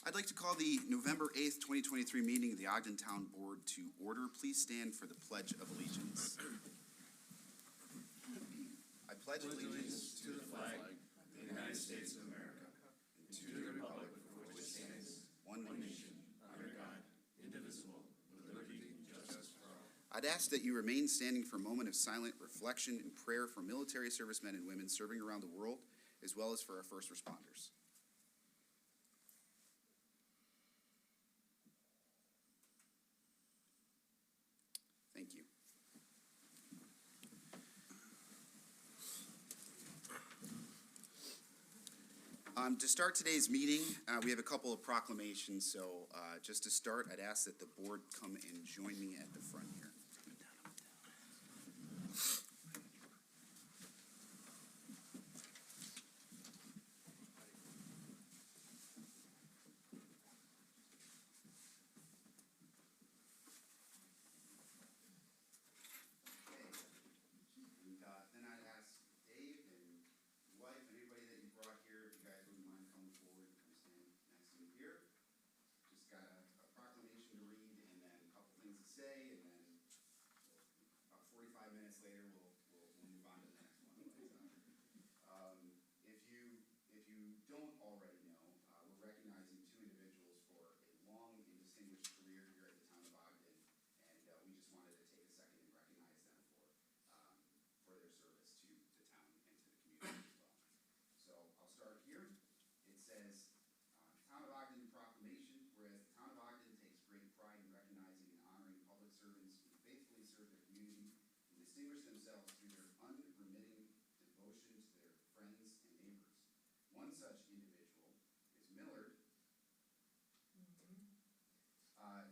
I'd like to call the November 8th, 2023 meeting of the Ogden Town Board to order. Please stand for the Pledge of Allegiance. I pledge allegiance to the flag of the United States of America and to the republic for which it stands, one nation, under God, indivisible, with liberty and justice for all. I'd ask that you remain standing for a moment of silent reflection and prayer for military servicemen and women serving around the world, as well as for our first responders. Thank you. To start today's meeting, we have a couple of proclamations. So just to start, I'd ask that the board come and join me at the front here. Then I'd ask Dave and your wife and anybody that you brought here, if you guys wouldn't mind coming forward and come stand next to me here. Just got a proclamation to read and then a couple things to say, and then about 45 minutes later we'll move on to the next one. If you don't already know, we're recognizing two individuals for a long and distinguished career here at the town of Ogden, and we just wanted to take a second and recognize them for their service to the town and to the community as well. So I'll start here. It says, Town of Ogden Proclamation, whereas the town of Ogden takes great pride in recognizing and honoring public servants who faithfully serve their community and distinguish themselves through their unremitting devotion to their friends and neighbors. One such individual is Millard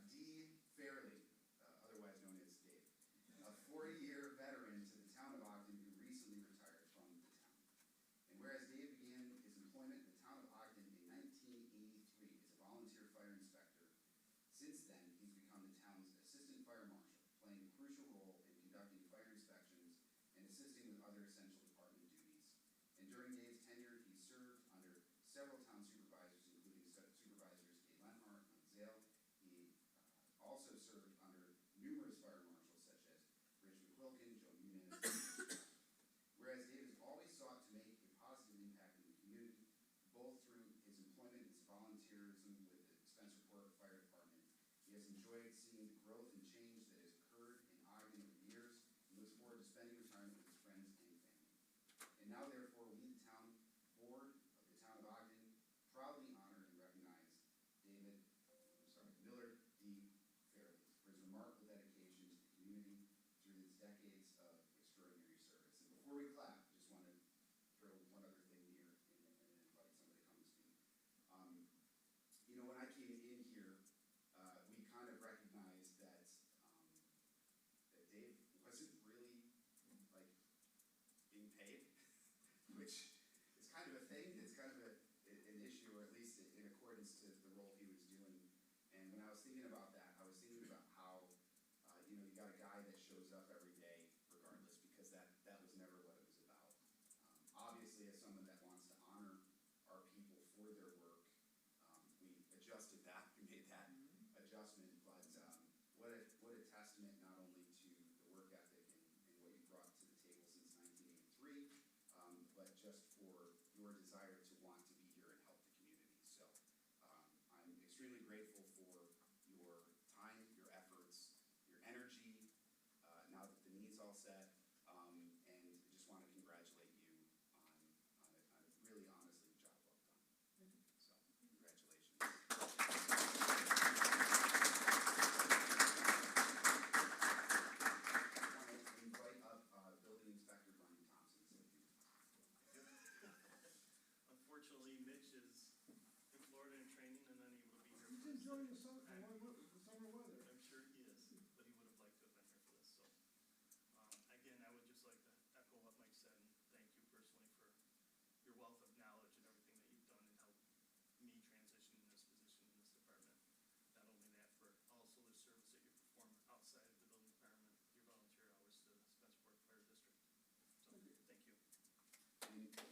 D. Fairley, otherwise known as Dave, a 40-year veteran to the town of Ogden who recently retired from the town. And whereas Dave began his employment in the town of Ogden in 1983 as a volunteer fire inspector, since then he's become the town's assistant fire marshal, playing a crucial role in conducting fire inspections and assisting with other essential department duties. And during Dave's tenure, he served under several town supervisors, including supervisors Kay Lenhart and Zale. He also served under numerous fire marshals such as Rich McQuilkin, Joe Muniz. Whereas Dave has always sought to make a positive impact in the community, both through his employment and his volunteerism with the Spencer Port Fire Department. He has enjoyed seeing the growth and change that has occurred in Ogden over the years and looks forward to spending retirement with his friends and family. And now, therefore, we, the town board of the town of Ogden, proudly honor and recognize Millard D. Fairley for his remarkable dedication to the community through his decades of extraordinary service. And before we clap, I just want to throw one other thing here and invite somebody to come and speak. When I came in here, we kind of recognized that Dave wasn't really being paid, which is kind of a thing. It's kind of an issue, or at least in accordance to the role he was doing. And when I was thinking about that, I was thinking about how you got a guy that shows up every day regardless, because that was never what it was about. Obviously, as someone that wants to honor our people for their work, we adjusted that, we made that adjustment, but what a testament not only to the work ethic and what you brought to the table since 1983, but just for your desire to want to be here and help the community. So I'm extremely grateful for your time, your efforts, your energy, now that the need's all set, and just want to congratulate you on a really honestly job well done. So congratulations. I want to invite up Building Inspector Brian Thompson. Unfortunately, Mitch is in Florida in training and unable to be here. He's enjoying the summer weather. I'm sure he is, but he would have liked to have been here for this. So, again, I would just like to echo what Mike said and thank you personally for your wealth of knowledge and everything that you've done and helped me transition in this position in this department. Not only that, for also the service that you perform outside of the building department, your volunteer hours to the Spencerport Fire District. So, thank you.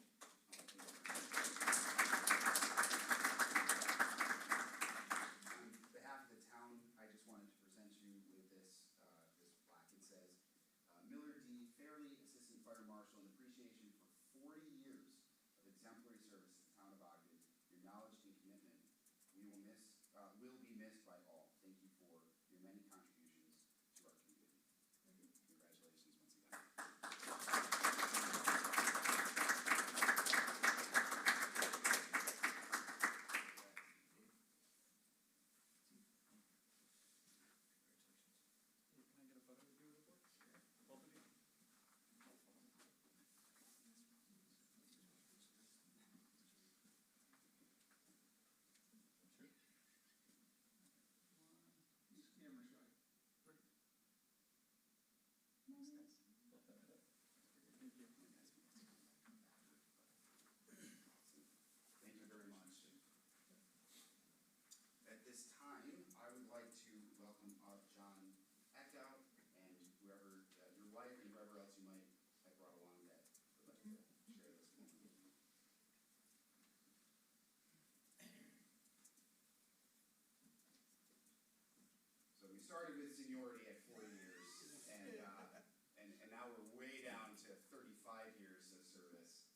started with seniority at 40 years, and now we're way down to 35 years of service.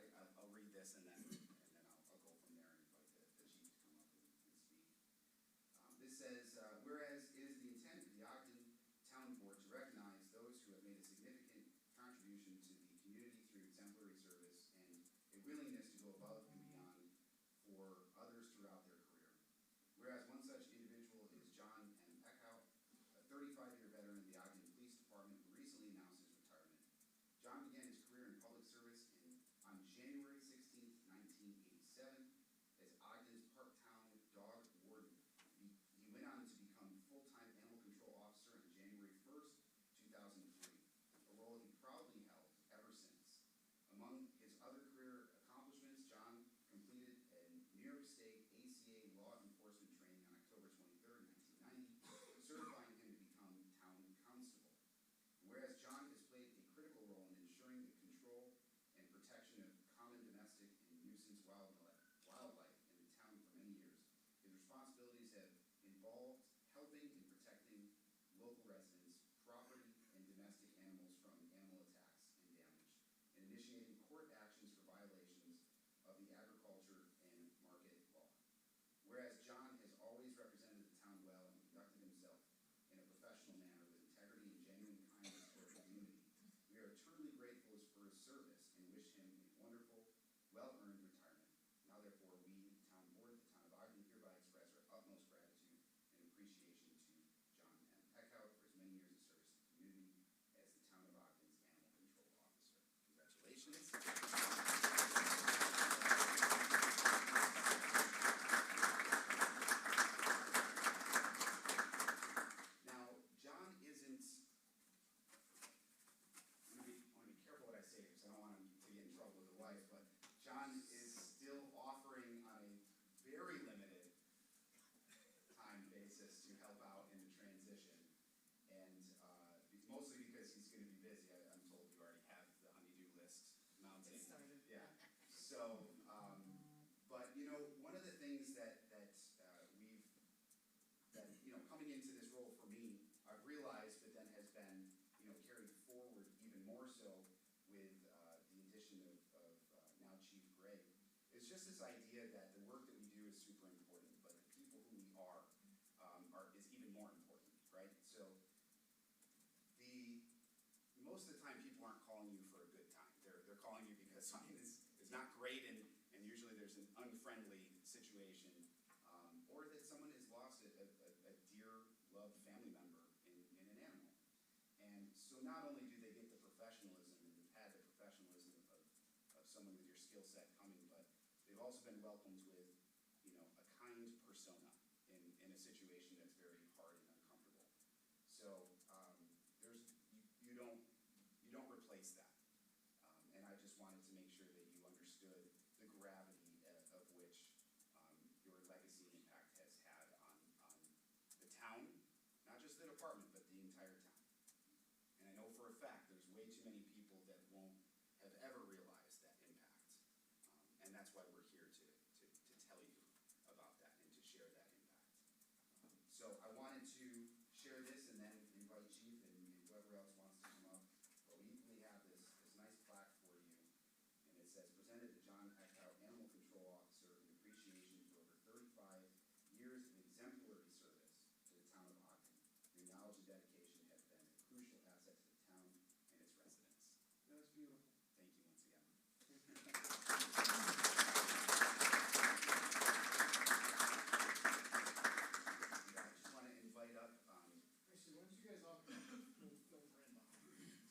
I'll read this and then I'll go from there and invite the chief to come up and speak. This says, whereas it is the intent of the Ogden Town Board to recognize those who have made a significant contribution to the community through exemplary service and a willingness to go above and beyond for others throughout their career. Whereas one such individual is John M. Eckhout, a 35-year veteran of the Ogden Police Department who recently announced his retirement. John began his career in public service on January 16, 1987, as Ogden's Parktown Dog Warden. He went on to become full-time animal control officer on January 1st, 2003, a role he proudly held ever since. Among his other career accomplishments, John completed a New York State ACA law enforcement training on October 23rd, 1990, certifying him to become town constable. Whereas John has played a critical role in ensuring the control and protection of common domestic and nuisance wildlife in the town for many years, his responsibilities have involved helping and protecting local residents, property, and domestic animals from animal attacks and damage, and initiating court actions for violations of the agriculture and market law. Whereas John has always represented the town well and conducted himself in a professional manner with integrity and genuine kindness toward the community, we are eternally grateful for his service and wish him a wonderful, well-earned retirement. Now therefore, we, the town board, the town of Ogden, hereby express our utmost gratitude and appreciation to John M. Eckhout for his many years of service to the community as the town of Ogden's animal control officer. Congratulations. Now, John isn't, I want to be careful what I say because I don't want him to get in trouble with the wife, but John is still offering on a very limited time basis to help out in the transition. And mostly because he's going to be busy. I'm told you already have the honey-do list mounted. It started. Yeah. So, but you know, one of the things that coming into this role for me, I've realized, but then has been, carried forward even more so with the addition of now Chief Gray, is just this idea that the work that we do is super important, but the people who we are is even more important, right? So most of the time people aren't calling you for a good time. They're calling you because something is not great and usually there's an unfriendly situation, or that someone has lost a dear, loved family member in an animal. And so not only do they get the professionalism and have had the professionalism of someone with your skill set coming, but they've also been welcomed with, a kind persona in a situation that's very hard and uncomfortable. So you don't replace that. And I just wanted to make sure that you understood the gravity of which your legacy and impact has had on the town, not just the department, but the entire town. And I know for a fact there's way too many people that won't have ever realized that impact. And that's why we're here to tell you about that and to share that impact. So I wanted to share this and then invite Chief and whoever else wants to come up. But we have this nice plaque for you. And it says, presented to John Eckhout, Animal Control Officer, in appreciation for over 35 years of exemplary service to the town of Ogden. Your knowledge and dedication have been a crucial asset to the town and its residents. That's beautiful. Thank you once again. Yeah, I just want to invite up, Actually, why don't you guys all come, we'll filter in behind.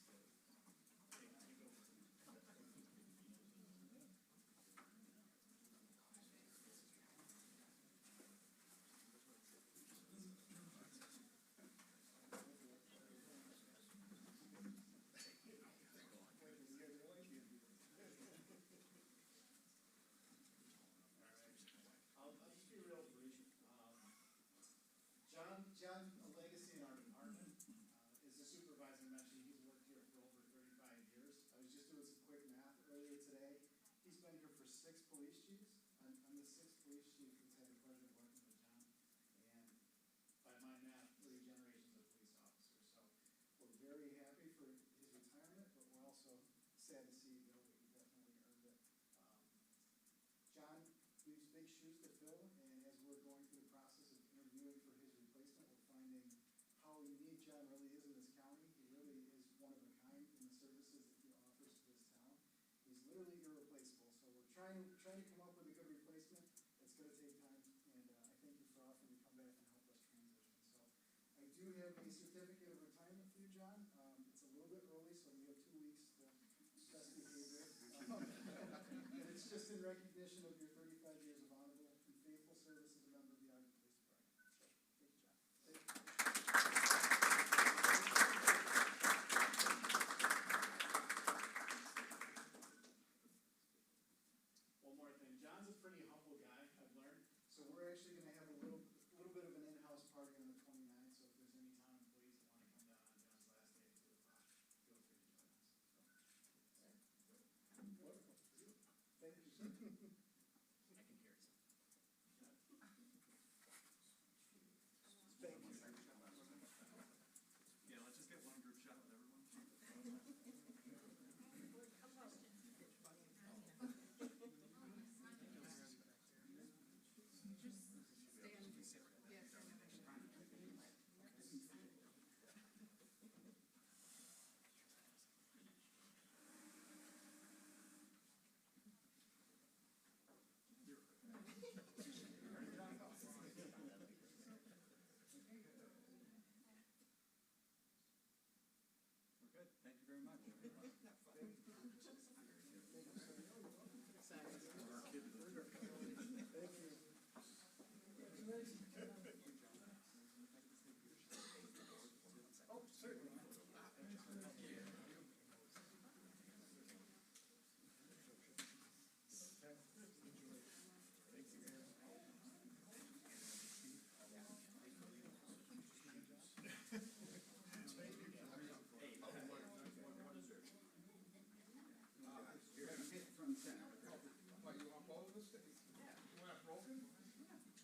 sad to see you go, but you definitely earned it. John leaves big shoes to fill, and as we're going through the process of interviewing for his replacement, we're finding how unique John really is in this county. He really is one of a kind in the services that he offers to this town. He's literally irreplaceable, so we're trying to come up with a good replacement. It's gonna take time, and I thank you for offering to come back and help us transition. So I do have a certificate of retirement for you, John. It's a little bit early, so you have 2 weeks to best behavior. And it's just in recognition of your 35 years of honorable and faithful service as a member of the Ogden Police Department. So, thank you, John. One more thing, John's a pretty humble guy, I've learned, so we're actually gonna have a little bit of an in-house party on the 29th, so if there's any town employees that wanna come down on John's last day at 2 o'clock, feel free to join us. Wonderful. Thank you, sir. I can carry some. Thank you. Yeah, let's just get one group shot with everyone. We're good. Thank you very much. Oh, certainly. Here, hit from center. What, you want both of us? You want it broken? Thank you.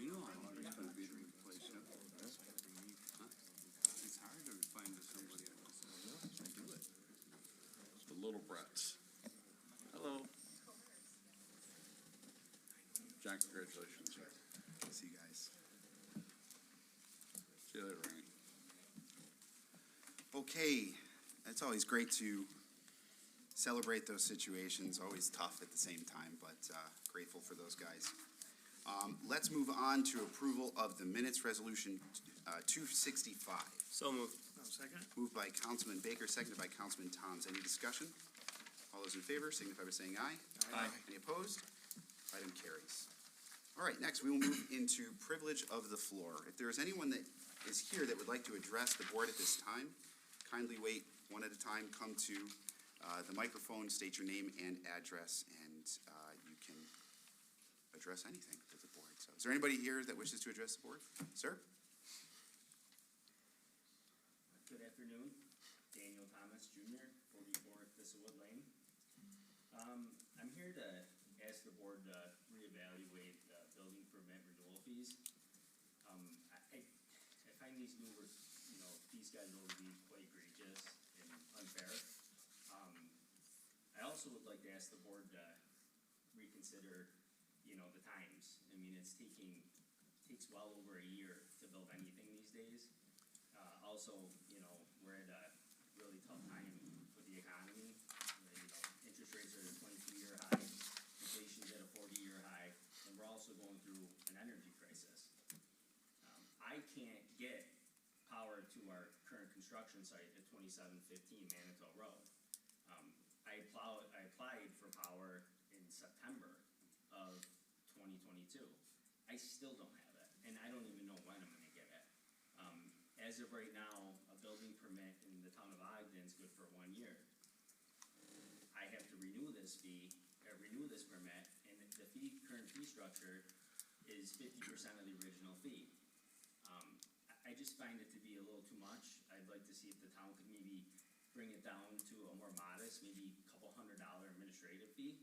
You know how hard it's gonna be to replace him. Huh? It's hard to find somebody like this. I do it. It's the Little Brats. Hello. John, congratulations. See you guys. See you later, Randy. Okay, it's always great to celebrate those situations, always tough at the same time, but grateful for those guys. Let's move on to approval of the minutes resolution 265. So moved. Second? Moved by Councilman Baker, seconded by Councilman Towns. Any discussion? All those in favor signify by saying aye. Aye. Any opposed? Item carries. All right, next, we will move into privilege of the floor. If there is anyone that is here that would like to address the board at this time, kindly wait one at a time, come to the microphone, state your name and address, and you can address anything with the board. So, is there anybody here that wishes to address the board? Sir? Good afternoon, Daniel Thomas Jr., 44 Thistlewood Lane. I'm here to ask the board to reevaluate building permit renewal fees. I find these these guys will be quite egregious and unfair. I also would like to ask the board to reconsider, the times. I mean, takes well over a year to build anything these days. Also, we're at a really tough time construction site at 2715 Manitou Road. I applied for power in September of 2022. I still don't have it, and I don't even know when I'm gonna get it. As of right now, a building permit in the town of Ogden is good for 1 year. I have to renew this permit, and the current fee structure is 50% of the original fee. I just find it to be a little too much. I'd like to see if the town could maybe bring it down to a more modest, maybe $200 administrative fee.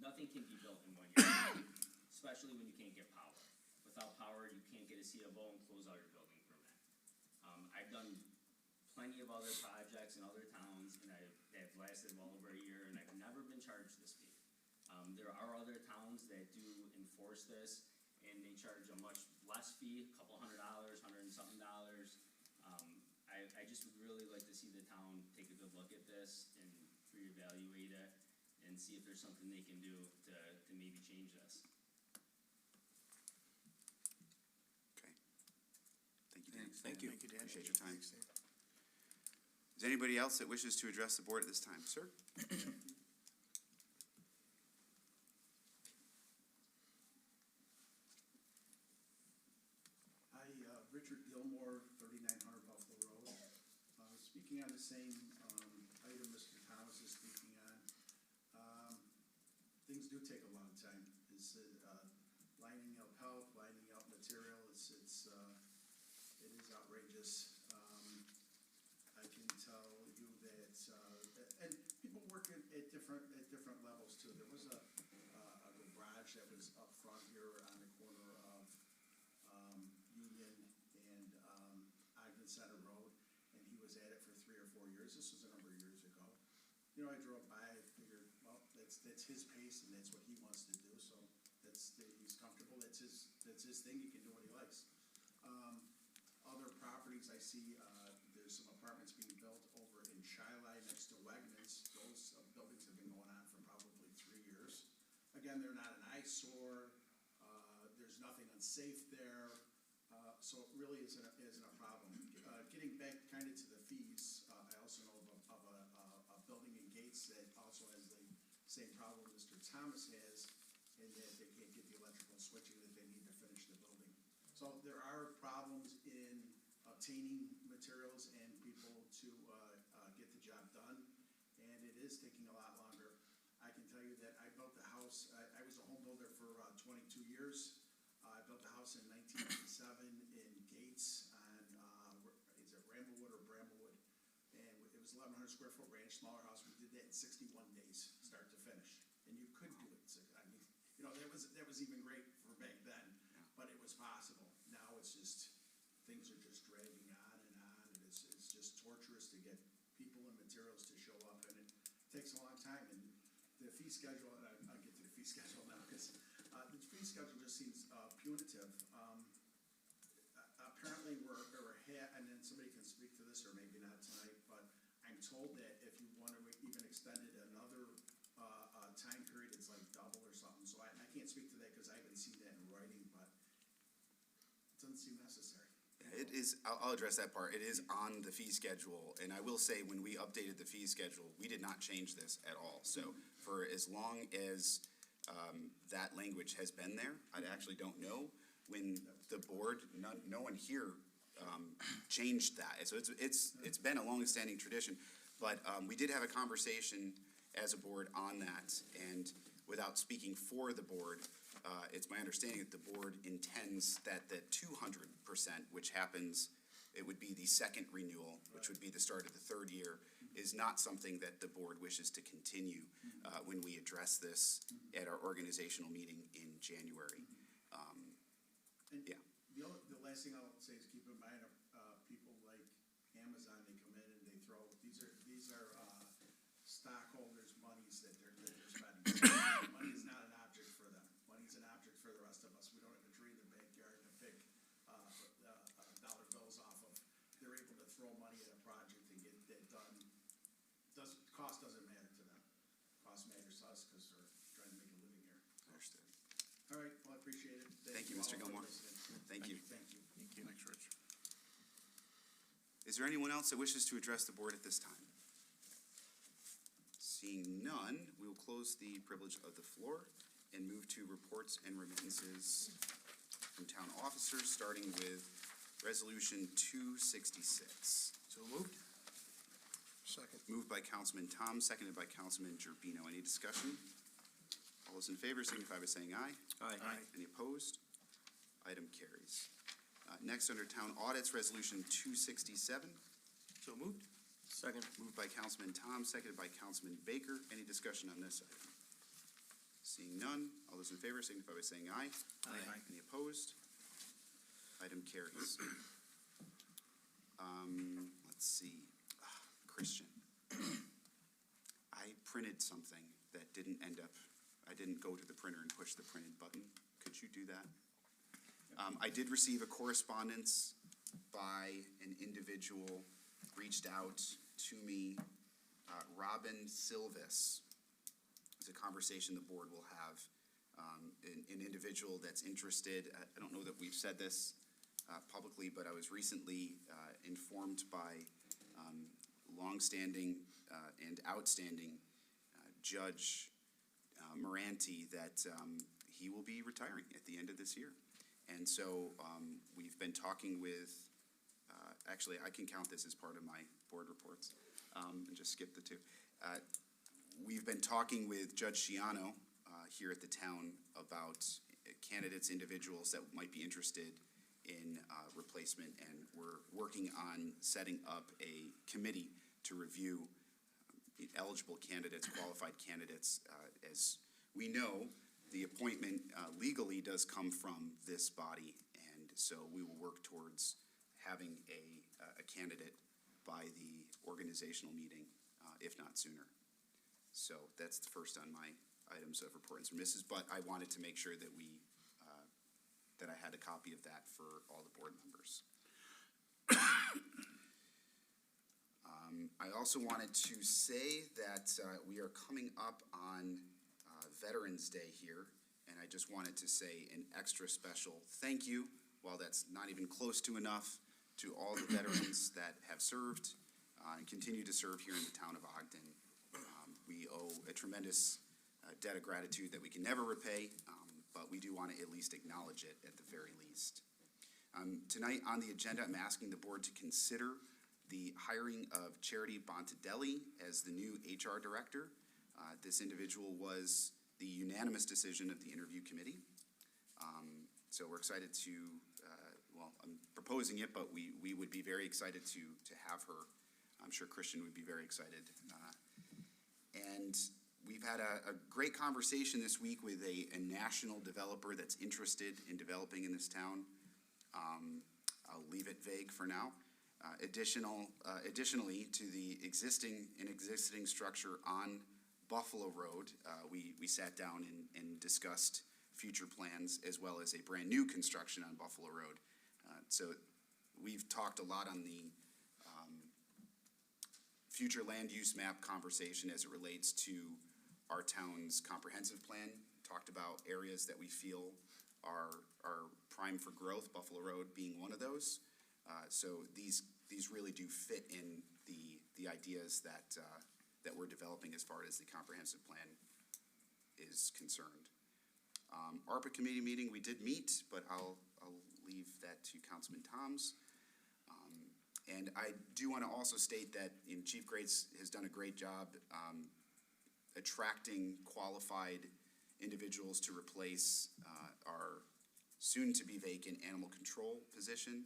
Nothing can be built in 1 year, especially when you can't get power. Without power, you can't get a CFO and close out your building permit. I've done plenty of other projects in other towns, and they've lasted well over a year, and I've never been charged this fee. There are other towns that do enforce this, and they charge a much less fee, $200, $100 and something dollars. I just would really like to see the town take a good look at this and reevaluate it and see if there's something they can do to maybe change this. Okay. Thank you, Dan. Thank you. Appreciate your time. Is there anybody else that wishes to address the board at this time? Sir? Hi, Richard Gilmore, 3900 Buffalo Road. Speaking on the same item Mr. Thomas is speaking on. Things do take a long time. It's lining up help, lining up material. It is outrageous. I can tell you that, and people work at different levels too. There was a garage that was up front here on the corner of Union and Ogden Center Road, and he was at it for 3 or 4 years. This was a number of years ago. You know, I drove by, I figured, well, that's his pace and that's what he wants to do. So he's comfortable. That's his thing. He can do what he likes. Other properties I see, there's some apartments being built over in Shiloh next to Wegmans. Those buildings have been going on for probably 3 years. Again, they're not an eyesore. There's nothing unsafe there. So it really isn't a problem. Getting back kind of to the fees, I also know of a building in Gates that also has the same problem Mr. Thomas has, in that they can't get the electrical switching that they need to finish the building. So there are problems in obtaining materials and people to get the job done, and it is taking a lot longer. I can tell you that I built the house, I was a home builder for 22 years. I built the house in 1997 in Gates on, is it Ramblewood or Bramblewood? And it was 1,100 square foot ranch, smaller house. We did that in 61 days, start to finish. And you could do it. I mean, you know, that was even great for back then, but it was possible. Now it's just, things are just dragging on, and it's just torturous to get people and materials to show up, and it takes a long time. And the fee schedule, and I'll get to the fee schedule now, because the fee schedule just seems punitive. Apparently and then somebody can speak to this, or maybe not tonight, but I'm told that if you want to even extend it another time period, it's like double or something. So I can't speak to that because I haven't seen that in writing, but it doesn't seem necessary. It is, I'll address that part. It is on the fee schedule, and I will say, when we updated the fee schedule, we did not change this at all. So for as long as that language has been there, I actually don't know when the board, no one here changed that. So it's been a long-standing tradition, but we did have a conversation as a board on that, and without speaking for the board, it's my understanding that the board intends that the 200%, which happens, it would be the second renewal, which would be the start of the third year, is not something that the board wishes to continue when we address this at our organizational meeting in January. And Yeah. the last thing I'll say is keep in mind, people like Amazon, they come in and they throw, these are stockholders' monies that they're spending. Money is not an object for them. Money's an object for the rest of us. We don't have a tree in the backyard to pick dollar bills off of. They're able to throw money at a project and get that done. Cost doesn't matter to them. Cost matters to us because they're trying to make a living here. Understood. All right, well, I appreciate it. Thank you, all Mr. for Gilmore. listening. Thank you. Thank you. Thanks, Rich. Is there anyone else that wishes to address the board at this time? Seeing none, we will close the privilege of the floor and move to reports and remittances from town officers, starting with Resolution 266. So moved. Second. Moved by Councilman Tom, seconded by Councilman Gerbino. Any discussion? All those in favor signify by saying aye. Aye. Any opposed? Item carries. Next, under Town Audits, Resolution 267. So moved. Second. Moved by Councilman Tom, seconded by Councilman Baker. Any discussion on this item? Seeing none, all those in favor signify by saying aye. Aye. Any opposed? Item carries. Let's see. Christian. I printed something that didn't end up, I didn't go to the printer and push the printed button. Could you do that? I did receive a correspondence by an individual reached out to me, Robin Silvis. It's a conversation the board will have. An individual that's interested, I don't know that we've said this publicly, but I was recently informed by longstanding and outstanding Judge Moranti that he will be retiring at the end of this year. And so we've been talking with, actually, I can count this as part of my board reports and just skip the two. We've been talking with Judge Shiano here at the town about candidates, individuals that might be interested in replacement, and we're working on setting up a committee to review eligible candidates, qualified candidates. As we know, the appointment legally does come from this body, and so we will work towards having a candidate by the organizational meeting, if not sooner. So that's the first on my items of reports and remittances, but I wanted to make sure that that I had a copy of that for all the board members. I also wanted to say that we are coming up on Veterans Day here, and I just wanted to say an extra special thank you, while that's not even close to enough, to all the veterans that have served and continue to serve here in the town of Ogden. We owe a tremendous debt of gratitude that we can never repay, but we do want to at least acknowledge it at the very least. Tonight on the agenda, I'm asking the board to consider the hiring of Charity Bontadelli as the new HR director. This individual was the unanimous decision of the interview committee. So we're excited to, well, I'm proposing it, but we would be very excited to have her. I'm sure Christian would be very excited. And we've had a great conversation this week with a national developer that's interested in developing in this town. I'll leave it vague for now. Additionally, to the existing structure on Buffalo Road, we sat down and discussed future plans as well as a brand new construction on Buffalo Road. So we've talked a lot on the future land use map conversation as it relates to our town's comprehensive plan. Talked about areas that we feel are prime for growth, Buffalo Road being one of those. So these really do fit in the ideas that we're developing as far as the comprehensive plan is concerned. ARPA committee meeting, we did meet, but I'll leave that to Councilman Toms. And I do want to also state that Chief Grates has done a great job attracting qualified individuals to replace our soon-to-be vacant animal control position.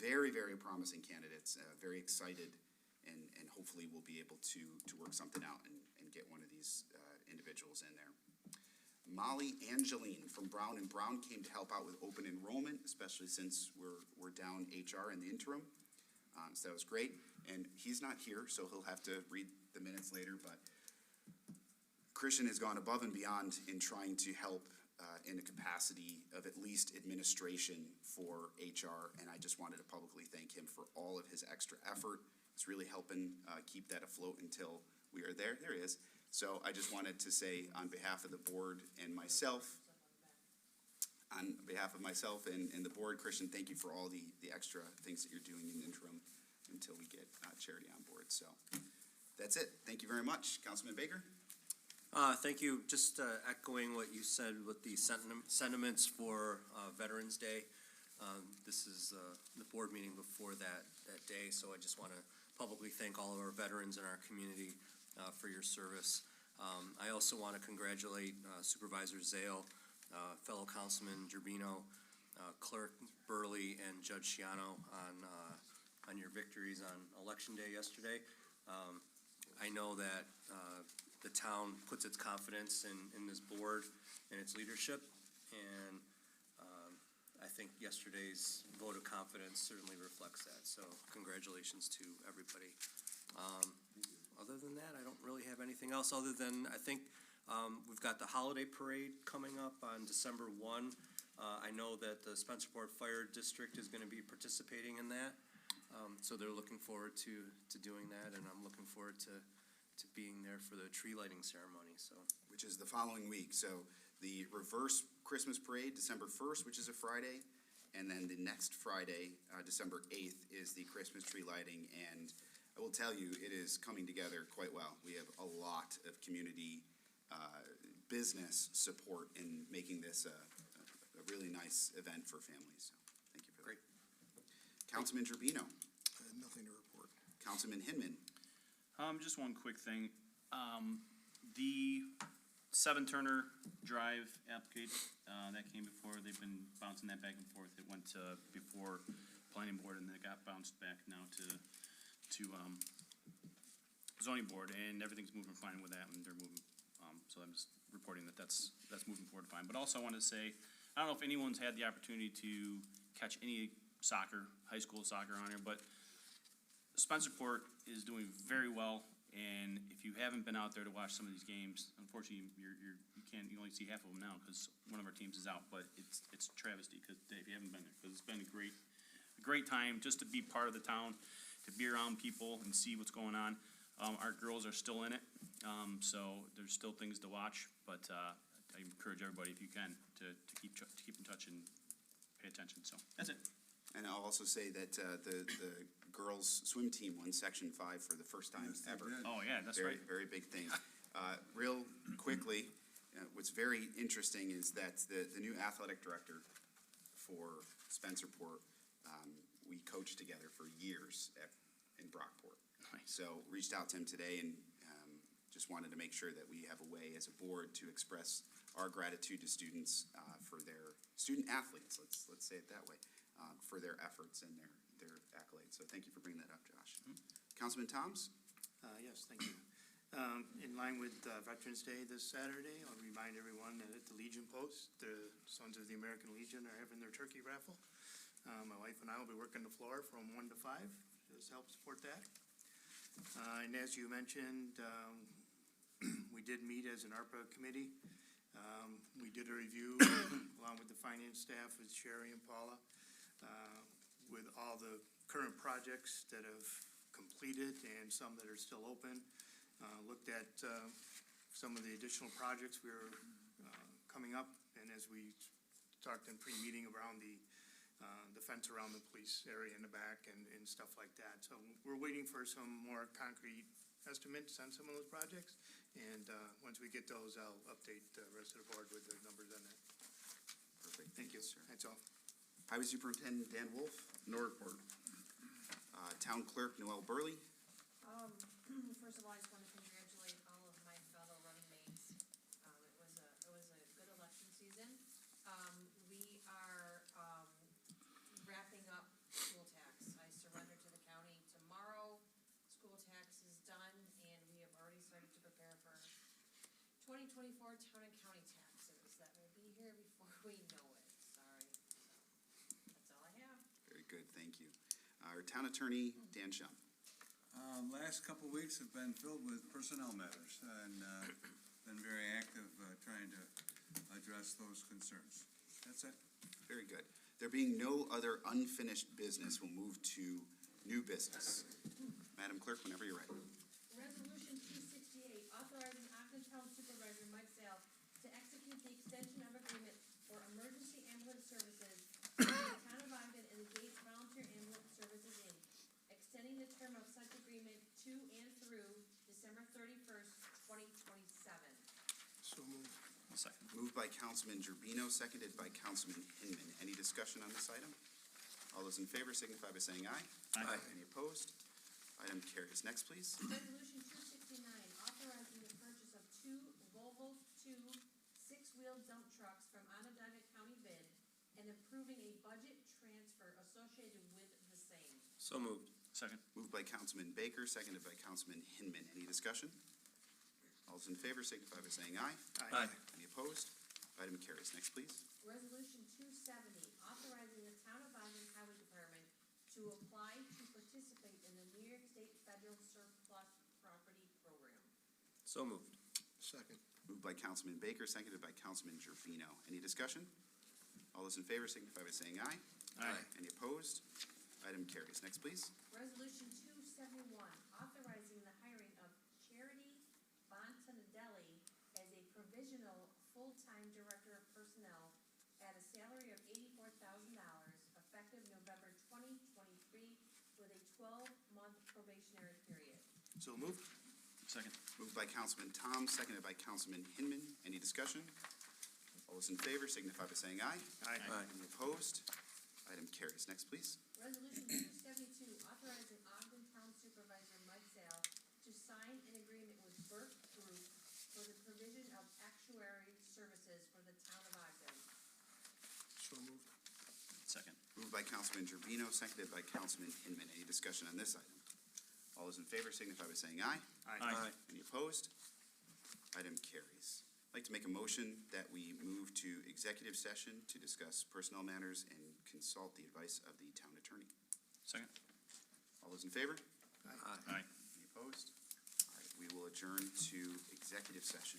Very, very promising candidates, very excited, and hopefully we'll be able to work something out and get one of these individuals in there. Molly Angeline from Brown & Brown came to help out with open enrollment, especially since we're down HR in the interim. So that was great, and he's not here, so he'll have to read the minutes later, but Christian has gone above and beyond in trying to help in the capacity of at least administration for HR, and I just wanted to publicly thank him for all of his extra effort. It's really helping keep that afloat until we are there. There he is. So I just wanted to say on behalf of the board and myself, and the board, Christian, thank you for all the extra things that you're doing in the interim until we get Charity on board. So that's it. Thank you very much. Councilman Baker? Thank you. Just echoing what you said with the sentiments for Veterans Day. This is the board meeting before that day, so I just want to publicly thank all of our veterans in our community for your service. I also want to congratulate Supervisor Zale, fellow Councilman Gerbino, Clerk Burley, and Judge Shiano on your victories on Election Day yesterday. I know that the town puts its confidence in this board and its leadership, and I think yesterday's vote of confidence certainly reflects that, so congratulations to everybody. Other than that, I don't really have anything else, other than I think we've got the holiday parade coming up on December 1. I know that the Spencerport Fire District is going to be participating in that, so they're looking forward to doing that, and I'm looking forward to being there for the tree lighting ceremony, so. Which is the following week. So the reverse Christmas parade, December 1st, which is a Friday, and then the next Friday, December 8th, is the Christmas tree lighting, and I will tell you, it is coming together quite well. We have a lot of community business support in making this a really nice event for families. So thank you for that. Great. Councilman Gerbino. Nothing to report. Councilman Hinman. Just one quick thing. The Seven Turner Drive application, that came before, they've been bouncing that back and forth. It went to before planning board and then it got bounced back now to zoning board, and everything's moving fine with that, and they're moving, so I'm just reporting that that's moving forward fine. But also I wanted to say, I don't know if anyone's had the opportunity to catch any high school soccer on here, but Spencerport is doing very well, and if you haven't been out there to watch some of these games, unfortunately, you only see half of them now because one of our teams is out, but it's travesty because if you haven't been there, because it's been a great time just to be part of the town, to be around people and see what's going on. Our girls are still in it, so there's still things to watch, but I encourage everybody, if you can, to keep in touch and pay attention. So that's it. And I'll also say that the girls' swim team won Section 5 for the first time ever. Oh, yeah, that's Very, right. very big thing. Real quickly, what's very interesting is that the new athletic director for Spencerport, we coached together for years in Brockport. Nice. So reached out to him today and just wanted to make sure that we have a way as a board to express our gratitude to students for their student athletes, let's say it that way, for their efforts and their accolades. So thank you for bringing that up, Josh. Councilman Toms? Yes, thank you. In line with Veterans Day this Saturday, I'll remind everyone that at the Legion Post, the Sons of the American Legion are having their turkey raffle. My wife and I will be working the floor from 1 to 5, just help support that. And as you mentioned, we did meet as an ARPA committee. We did a review along with the finance staff with Sherry and Paula with all the current projects that have completed and some that are still open. Looked at some of the additional projects we are coming up, and as we talked in pre-meeting around the fence around the police area in the back and stuff like that. So we're waiting for some more concrete estimates on some of those projects, and once we get those, I'll update the rest of the board with the numbers on that. Perfect. Thank you. Sir. That's all. Highway Superintendent Dan Wolf? No report. Town Clerk Noel Burley? First of all, I just want to congratulate all of my fellow running mates. It was a good election season. We are wrapping up school tax. I surrender to the county tomorrow. School tax is done, and we have already started to prepare for 2024 town and county taxes. That will be here before we know it. Sorry. So that's all I have. Very good, thank you. Our Town Attorney, Dan Shum. Last couple weeks have been filled with personnel matters and been very active trying to address those concerns. That's it. Very good. There being no other unfinished business, we'll move to new business. Madam Clerk, whenever you're ready. Resolution 268, authorizing Ogden Town Supervisor Mike Sale to execute the extension of agreement for emergency ambulance services between the Town of Ogden and the Gates Volunteer Ambulance Services, Inc., extending the Moved by Councilman Gerbino, seconded by Councilman Hinman. Any discussion on this item? All those in favor signify by saying aye. Aye. Any opposed? Item carries. Next, please. Resolution 269, authorizing the purchase of two Volvo 2 six-wheel dump trucks from Onondaga County bid and approving a budget transfer associated with the same. So moved. Second. Moved by Councilman Baker, seconded by Councilman Hinman. Any discussion? All those in favor signify by saying aye. Aye. Any opposed? Item carries. Next, please. Resolution 270, authorizing the Town of Ogden Highway Department to apply to participate in the New York State Federal Surplus Property Program. So moved. Second. Moved by Councilman Baker, seconded by Councilman Gerbino. Any discussion? All those in favor signify by saying aye. Aye. Any opposed? Item carries. Next, please. Resolution 271, authorizing the hiring of Charity Bontanadelli as a provisional full-time Director of Personnel at a salary of $84,000, effective November 2023, with a 12-month probationary period. So moved. Second. Moved by Councilman Tom, seconded by Councilman Hinman. Any discussion? All those in favor signify by saying aye. Aye. Any opposed? Item carries. Next, please. Resolution 272, authorizing Ogden Town Supervisor Mike Zale to sign an agreement with Burke Group for the provision of actuary services for the Town of Ogden. So moved. Second. Moved by Councilman Gerbino, seconded by Councilman Hinman. Any discussion on this item? All those in favor signify by saying aye. Aye. Any opposed? Item carries. I'd like to make a motion that we move to executive session to discuss personnel matters and consult the advice of the town attorney. Second. All those in favor? Aye. Any opposed? All right, we will adjourn to executive session.